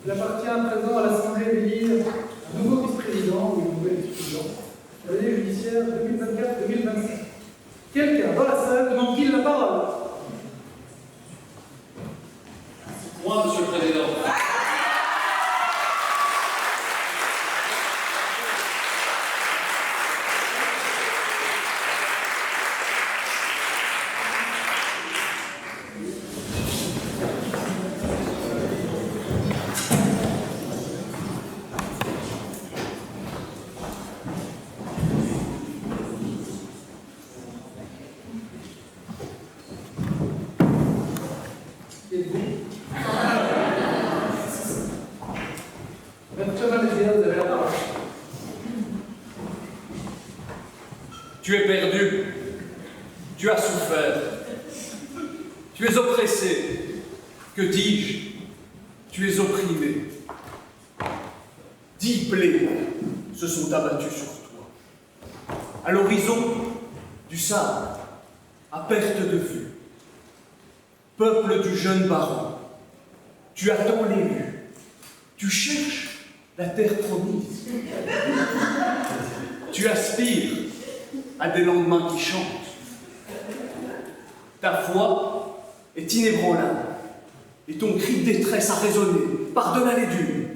Il appartient à présent à l'Assemblée d'élire un nouveau vice-président ou une nouvelle vice-présidente pour l'année judiciaire 2024-2025. Quelqu'un dans la salle demande-t-il la parole? Moi, Monsieur le Président. Tu es perdu, tu as souffert, tu es oppressé, que dis-je, tu es opprimé. 10 plaies se sont abattues sur toi. À l'horizon, du sable, à perte de vue. Peuple du jeune baron, tu attends l'élu, tu cherches la terre promise. Tu aspires à des lendemains qui chantent. Ta foi est inébranlable et ton cri de détresse a résonné par-delà les dunes.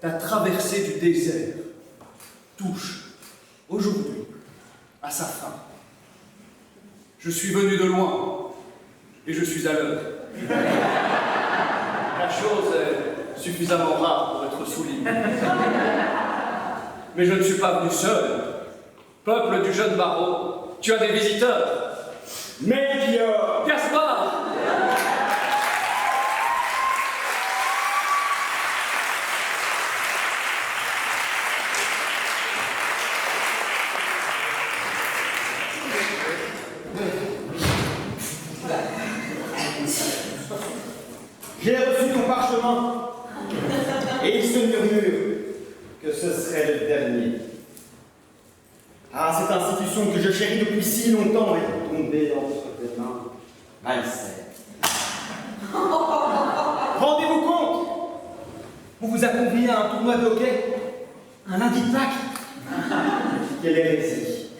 Ta traversée du désert touche aujourd'hui à sa fin. Je suis venu de loin et je suis à l'heure. La chose est suffisamment rare pour être soulignée. Mais je ne suis pas venu seul. Peuple du jeune baron, tu as des visiteurs. Melchior! Gaspard! J'ai reçu ton parchemin, et il se murmure que ce serait le dernier. Ah, cette institution que je chéris depuis si longtemps est tombée entre tes mains, malsaine. Rendez-vous compte? On vous a convié à un tournoi de hockey, un lundi de Pâques. Quelle hérésie!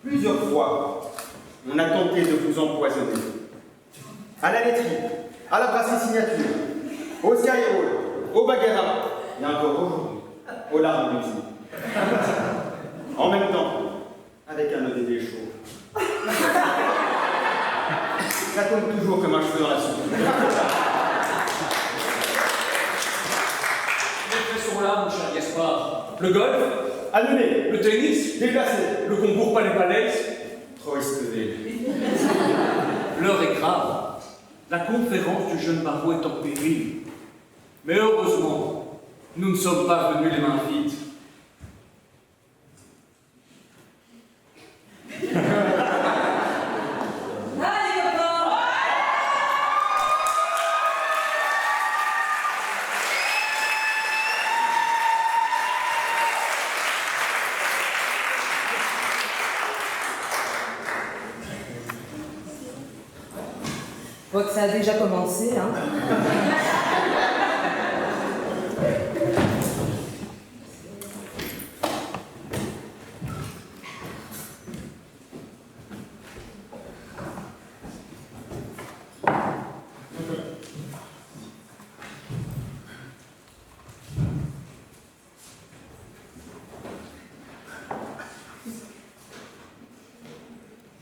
Plusieurs fois, on a tenté de vous empoisonner. À la laiterie, à la brasserie signature, au Skyroll, au Baguera, et encore aujourd'hui, aux larmes d'usine. En même temps, avec un ODD chaud. Ça tombe toujours comme un cheveu dans la soupe. Les faits sont là, mon cher Gaspard. Le golf, Annulé, le tennis, déplacé, le concours palais-palais. trop esquevé. L'heure est grave. La conférence du jeune baron est en péril. Mais heureusement, nous ne sommes pas venus les mains vides. Je vois que ça a déjà commencé, hein.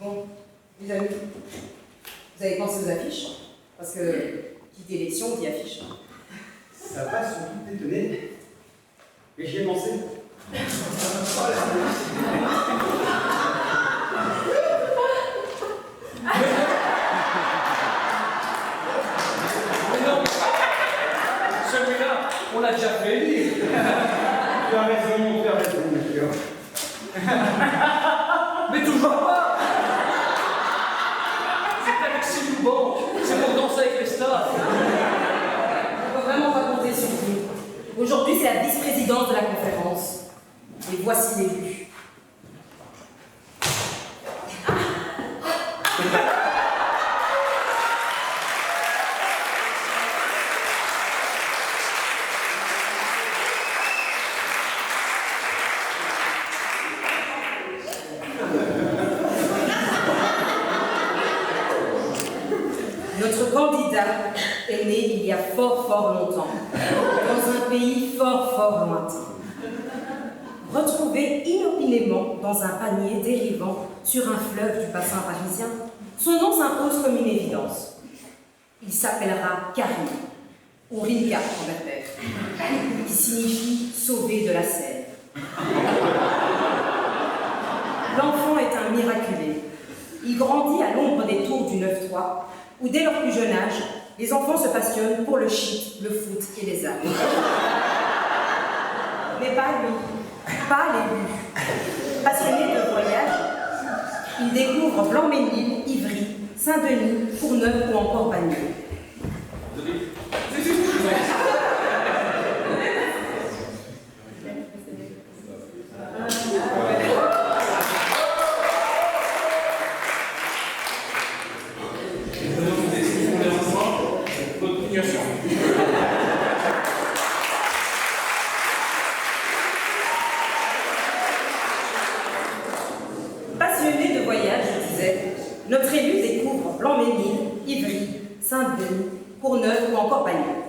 Bon, les amis, vous avez pensé aux affiches? Parce que qui dit élection dit affiche. Ça va sont toutes étonnées. Et j'y ai pensé. Mais non, celui-là, on l'a déjà fait élire. Tu as raison, Melchior. Mais toujours pas. C'est Alexis Louban, c'est pour danser avec les stars. On ne peut vraiment pas compter sur vous. Aujourd'hui, c'est la vice-présidence de la conférence. Et voici l'élu. est né il y a fort longtemps, dans un pays fort lointain. Retrouvé inopinément dans un panier dérivant sur un fleuve du bassin parisien, son nom s'impose comme une évidence. Il s'appellera Karim, ou Rinka en berbère, qui signifie « sauvé de la Seine ». L'enfant est un miraculé. Il grandit à l'ombre des tours du 9-3, où dès leur plus jeune âge, les enfants se passionnent pour le shit, le foot et les arts. Mais pas lui, pas les lui. Passionné de voyage, il découvre Blanc-Ménil, Ivry, Saint-Denis, Courneuve ou encore Bagneux. Passionné de voyage, je disais, notre élu découvre Blanc-Ménil, Ivry, Saint-Denis, Courneuve ou encore Bagneux.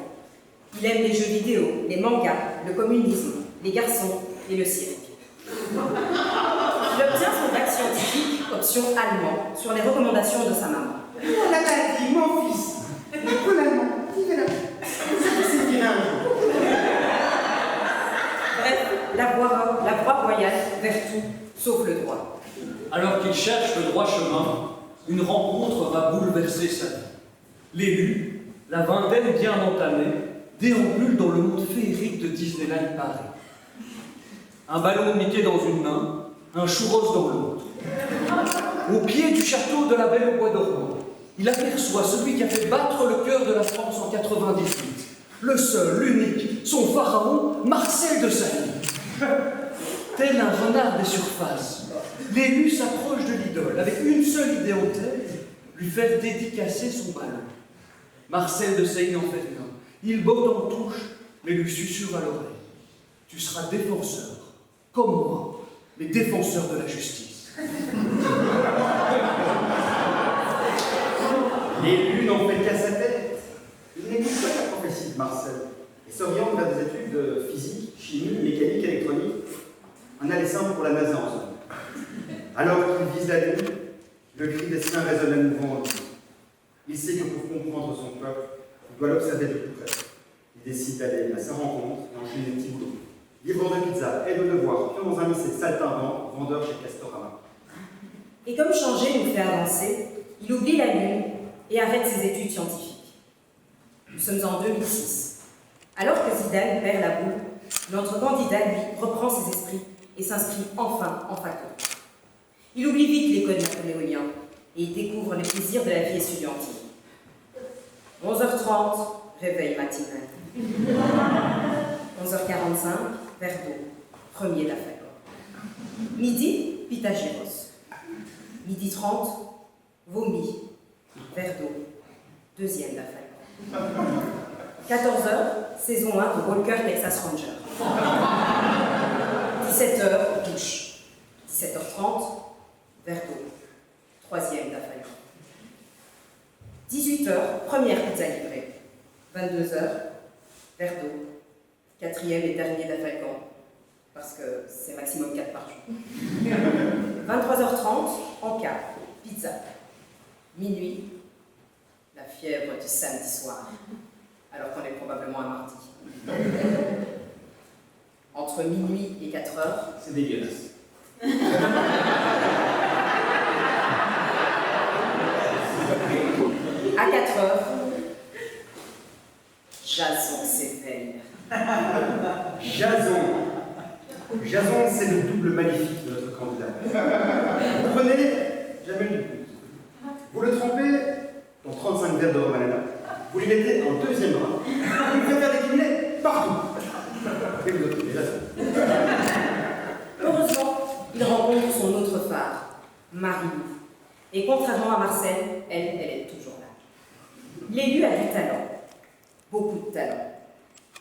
Il aime les jeux vidéo, les mangas, le communisme, les garçons et le cirque. Il obtient son bac scientifique, option allemand, sur les recommandations de sa maman. Oh la maladie, mon fils. L'école allemand, il est là. C'est bien. Bref, la voie royale vers tout, sauf le droit. Alors qu'il cherche le droit chemin, une rencontre va bouleverser sa vie. L'élu, la vingtaine bien entamée, déambule dans le monde féerique de Disneyland Paris. Un ballon de Mickey dans une main, un churros dans l'autre. Au pied du château de la Belle au Bois dormant, il aperçoit celui qui a fait battre le cœur de la France en 98. Le seul, l'unique, son pharaon, Marcel de Sailly. Tel un renard des surfaces, l'élu s'approche de l'idole avec une seule idée en tête, lui faire dédicacer son ballon. Marcel de Sailly n'en fait rien. Il botte en touche, mais lui susurre à l'oreille. Tu seras défenseur, comme moi, mais défenseur de la justice. L'élu n'en fait qu'à sa tête. Il n'écoute pas la prophétie de Marcel et s'oriente vers des études de physique, chimie, mécanique, électronique. Un aller simple pour la NASA en somme. Alors qu'il vise la lune, le cri des siens résonne à nouveau en lui. Il sait que pour comprendre son peuple, il doit l'observer de plus près. Il décide d'aller à sa rencontre et enchaîner des petits boulots. Livreur de pizza, aide de devoir, pion dans un lycée saltimbanque, vendeur chez Castorama. Et comme changer nous fait avancer, il oublie la Lune et arrête ses études scientifiques. Nous sommes en 2006. Alors que Zidane perd la boule, notre candidat, lui, reprend ses esprits et s'inscrit enfin en fac. Il oublie vite les codes napoléoniens et il découvre les plaisirs de la vie étudiantine. 11h30, réveil matinal. 11h45, verre d'eau, premier d'affaire. Midi, Pythagoras. Midi 30, vomi, verre d'eau, deuxième d'affaire. 14h, saison 1 de Walker Texas Ranger. 17h, douche. 17h30, verre d'eau, troisième d'affaire. 18h, première pizza livrée. 22h, verre d'eau, quatrième et dernier d'affaire, parce que c'est maximum 4 par jour. 23h30, encas, pizza. Minuit, la fièvre du samedi soir, alors qu'on est probablement un mardi. Entre minuit et 4h, C'est dégueulasse. à 4h, Jason s'éveille. Jason. Jason, c'est le double magnifique de notre candidat. Vous prenez jamais du coup. Vous le trempez dans 35 verres de Romanana. Vous lui mettez un deuxième bras. Vous lui faites faire décliner partout. Et vous le trouvez Jason. Heureusement, il rencontre son autre phare, Marie. Et contrairement à Marcel, elle est toujours là. L'élu a du talent, beaucoup de talent.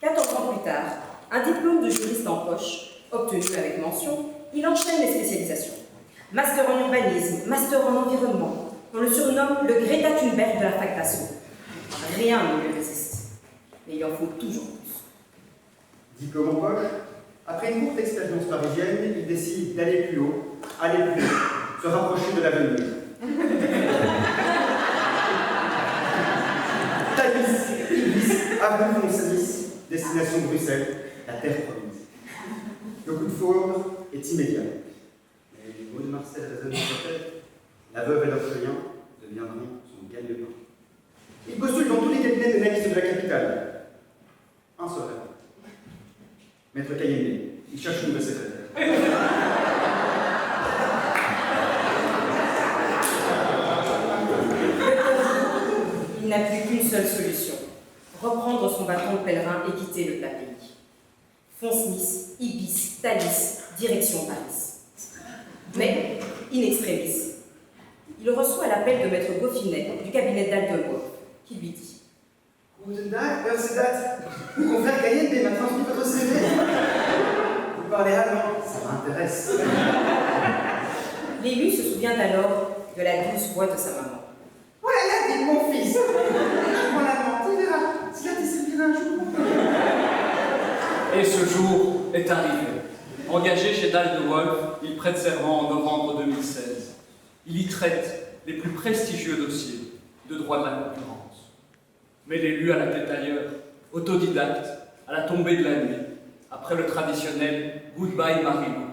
14 ans plus tard, un diplôme de juriste en poche, obtenu avec mention, il enchaîne les spécialisations. Master en urbanisme, master en environnement. On le surnomme le Greta Thunberg de la fac d'assaut. Rien ne lui résiste. mais il en faut toujours plus. Diplôme en poche, après une courte expérience parisienne, il décide d'aller plus haut, se rapprocher de l'avenir. Thalys, Ibis, avenue Foncenis, destination Bruxelles, la terre promise. Le coup de foudre est immédiat. Mais les mots de Marcel résonnent dans sa tête. La veuve et l'orphelin deviendront son gagne-pain. Il postule dans tous les cabinets d'analyse de la capitale. Un seul rêve. Maître Cayenne, il cherche une nouvelle secrétaire. Il n'a plus qu'une seule solution. Reprendre son bâton de pèlerin et quitter le plat pays. Fonce-Nice, Ibis, Thalys, direction Paris. Mais, in extremis, il reçoit l'appel de maître Goffinet du cabinet d'Aldemois, qui lui dit Guten Tag, Herr Mon confrère Cayenne m'a transmis votre CV. Vous parlez allemand, ça m'intéresse. L'élu se souvient alors de la douce voix de sa maman. Voilà, dit mon fils. Apprends l'allemand, tu verras. Cela te servira un jour. Et ce jour est arrivé. Engagé chez Dahl de Wolf, il prête serment en novembre 2016. Il y traite les plus prestigieux dossiers de droit de la concurrence. Mais l'élu à la tête ailleurs, autodidacte, à la tombée de la nuit, après le traditionnel « Goodbye Marilou »,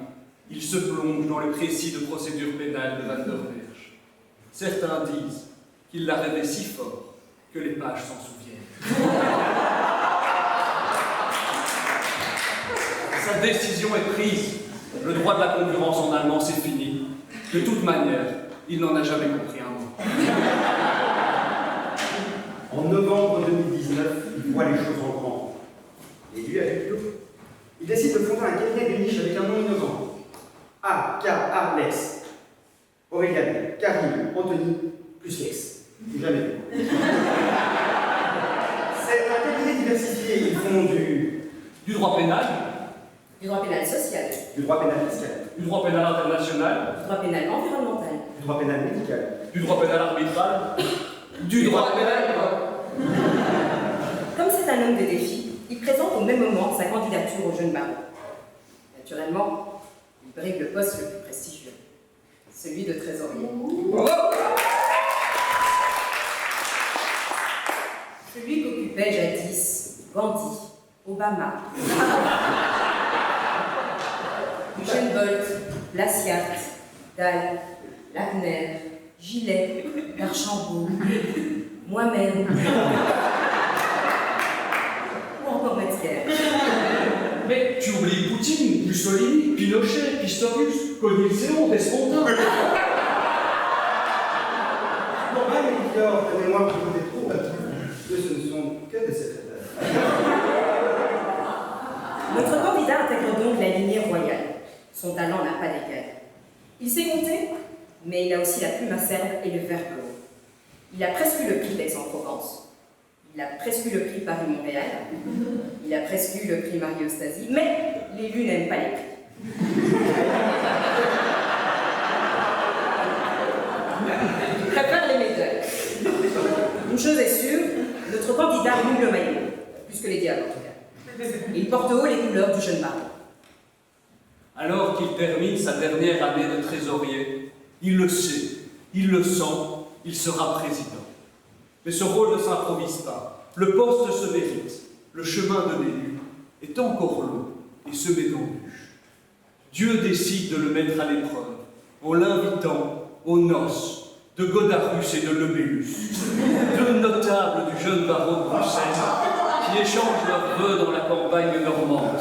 il se plonge dans le précis de procédure pénale de Van der Wersch. Certains disent qu'il l'a rêvé si fort que les pages s'en souviennent. Sa décision est prise. Le droit de la concurrence en allemand, c'est fini. De toute manière, il n'en a jamais compris un mot. En novembre 2019, il voit les choses en grand. Et lui, avec l'eau, il décide de fonder un cabinet de niche avec un nom innovant. A.K.A. Lex. Aurélien, Karim, Anthony, plus Lex. Jamais vu. C'est un cabinet diversifié. Ils font Du droit pénal, Du droit pénal social, du droit pénal fiscal, du droit pénal international, du droit pénal environnemental, du droit pénal médical, du droit pénal arbitral, du droit pénal. Comme c'est un homme de défi, il présente au même moment sa candidature au jeune baron. Naturellement, il brigue le poste le plus prestigieux, celui de trésorier. Celui qu'occupait jadis Gandhi, Obama, Usain Bolt, Lassiat, Dahl, Lagner, Gillet, Archambault, moi-même, ou encore Metzger. Mais tu oublies Poutine, Mussolini, Pinochet, Pistorius, Cognition, Despontin. Bon, mais Victor, donnez-moi pour côté trop, que ce ne sont que des secrétaires. Notre candidat intègre donc la lignée royale. Son talent n'a pas d'égal. Il sait compter, mais il a aussi la plume acerbe et le verbe haut. Il a presque eu le prix d'Aix-en-Provence. Il a presque eu le prix Paris-Montréal. Il a presque eu le prix Marie-Eustasie, mais l'élu n'aime pas les prix. Il préfère les médailles. Une chose est sûre, notre candidat roule le maillot, plus que les diables en tout cas. Et il porte haut les couleurs du jeune baron. Alors qu'il termine sa dernière année de trésorier, il le sait, il le sent, il sera président. Mais ce rôle ne s'improvise pas. Le poste se mérite. Le chemin de l'élu est encore long et semé d'embûches. Dieu décide de le mettre à l'épreuve en l'invitant aux noces de Godarus et de Lebellus, deux notables du jeune baron de Bruxelles qui échangent leurs vœux dans la campagne normande.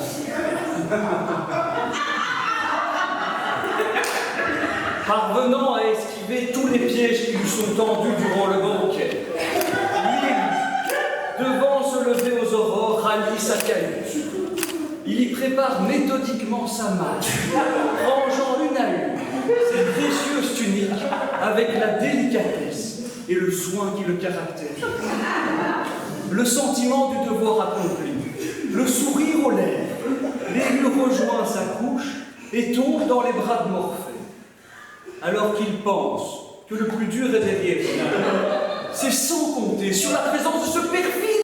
Parvenant à esquiver tous les pièges qui lui sont tendus durant le banquet, l'élu, devant se lever aux aurores, rallie sa cahute. Il y prépare méthodiquement sa malle, rangeant une à une ses précieuses tuniques avec la délicatesse et le soin qui le caractérise. Le sentiment du devoir accompli, le sourire aux lèvres, l'élu rejoint sa couche et tombe dans les bras de Morphée. Alors qu'il pense que le plus dur est derrière lui, c'est sans compter sur la présence de ce perfide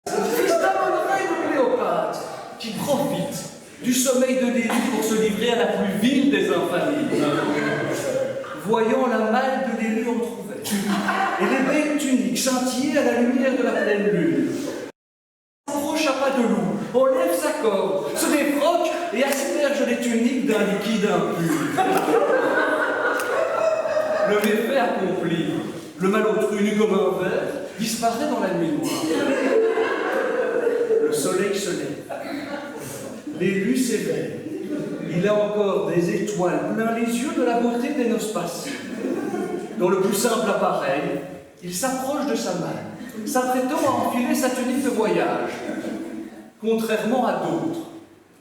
fils du sommeil de l'élu pour se livrer à la plus vile des infamies. Voyant la malle de l'élu entrouverte et les belles tuniques scintiller à la lumière de la pleine lune, s'approche à pas de loup, enlève sa corde, se défroque et asperge les tuniques d'un liquide impur. Le méfait accompli, le malotru nu comme un ver disparaît dans la nuit noire. Le soleil se lève. L'élu s'éveille. Il a encore des étoiles plein les yeux de la beauté des noces passées. Dans le plus simple appareil, il s'approche de sa malle, s'apprêtant à enfiler sa tunique de voyage. Contrairement à d'autres,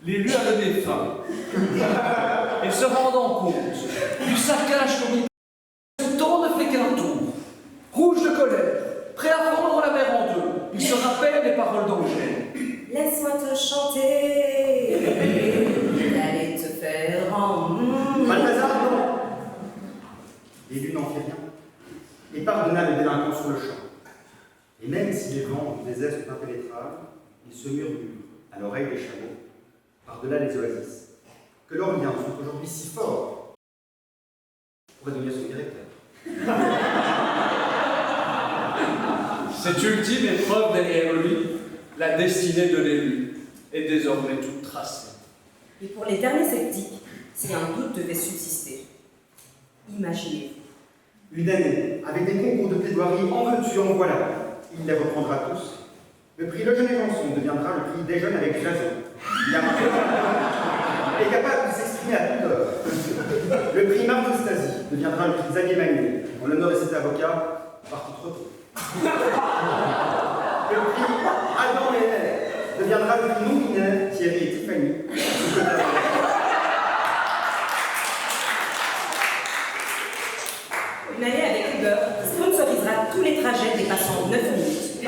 l'élu a le nez fin. Et se rendant compte du saccage commis, ce temps ne fait qu'un tour. Rouge de colère, prêt à fendre la mer en deux, il se rappelle les paroles d'Angèle. Laisse-moi te chanter, d'aller te faire en... Balthazar, non. L'élu n'en fit rien et pardonna le délinquant sur le champ. Et même si les vents du désert sont impénétrables, il se murmure à l'oreille des chameaux, par-delà les oasis, que leurs liens sont aujourd'hui si forts pour devenir son directeur. Cette ultime épreuve derrière lui, la destinée de l'élu est désormais toute tracée. Et pour les derniers sceptiques, si un doute devait subsister, imaginez-vous. Une année, avec des concours de plaidoirie en veux-tu, en voilà. Il les reprendra tous. Le prix Le Jeune et Janson deviendra le prix des jeunes avec Jason. Il est capable de s'exprimer à toute heure. Le prix Marthe Stasi deviendra le prix Xavier Magnier, en l'honneur de cet avocat parti trop tôt. Le prix Adam et Ève deviendra le prix non-binaire Thierry et Tiffany. Une année avec Uber sponsorisera tous les trajets dépassant 9 minutes.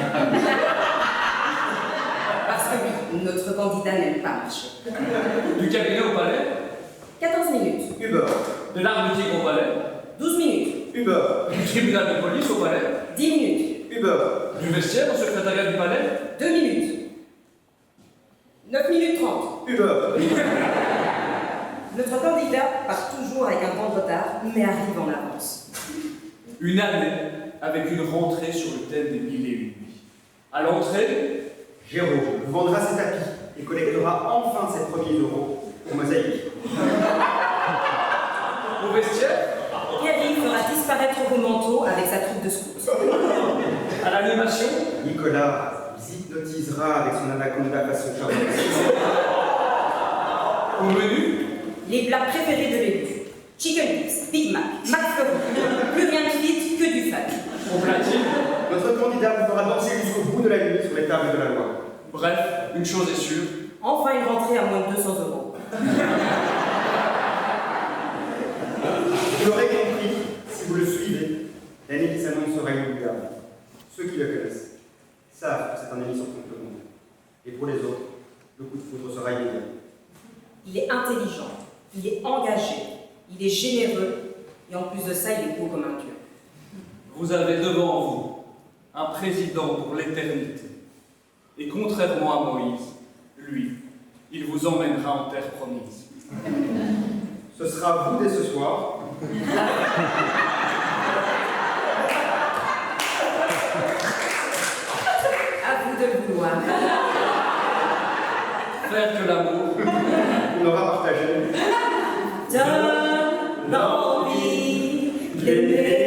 Parce que oui, notre candidat n'aime pas marcher. Du cabinet au palais, 14 minutes. Uber, de l'arme de tigre au palais, 12 minutes. Uber, du tribunal de police au palais, 10 minutes. Uber, du vestiaire au secrétariat du palais, 2 minutes. 9 minutes 30. Uber. Notre candidat part toujours avec un temps de retard, mais arrive en avance. une année avec une rentrée sur le thème des 1000 et une nuits. À l'entrée, Jérôme vendra ses tapis et collectera enfin ses premiers euros pour mosaïque. au vestiaire, Pierre fera disparaître vos manteaux avec sa troupe de scouts. à l'animation, Nicolas vous hypnotisera avec son anaconda façon charmante. au menu, Les plats préférés de l'élu. Chicken Tips, Big Mac, McFlurry. Plus rien de fit que du fat. au platine. Notre candidat vous fera danser jusqu'au bout de la nuit sur les tables de la loi. Bref, une chose est sûre, Enfin une rentrée à moins de 200 euros. Vous l'aurez compris, si vous le suivez, l'année qui s'annonce sera inoubliable. Ceux qui le connaissent savent que c'est un ami sur tout le monde. Et pour les autres, le coup de foudre sera immédiat. Il est intelligent, il est engagé, il est généreux, et en plus de ça, il est beau comme un dieu. vous avez devant vous un président pour l'éternité. Et contrairement à Moïse, lui, il vous emmènera en terre promise. Ce sera vous dès ce soir. À vous de le vouloir. Faire que l'amour, On aura partagé. Donne l'envie d'aimer.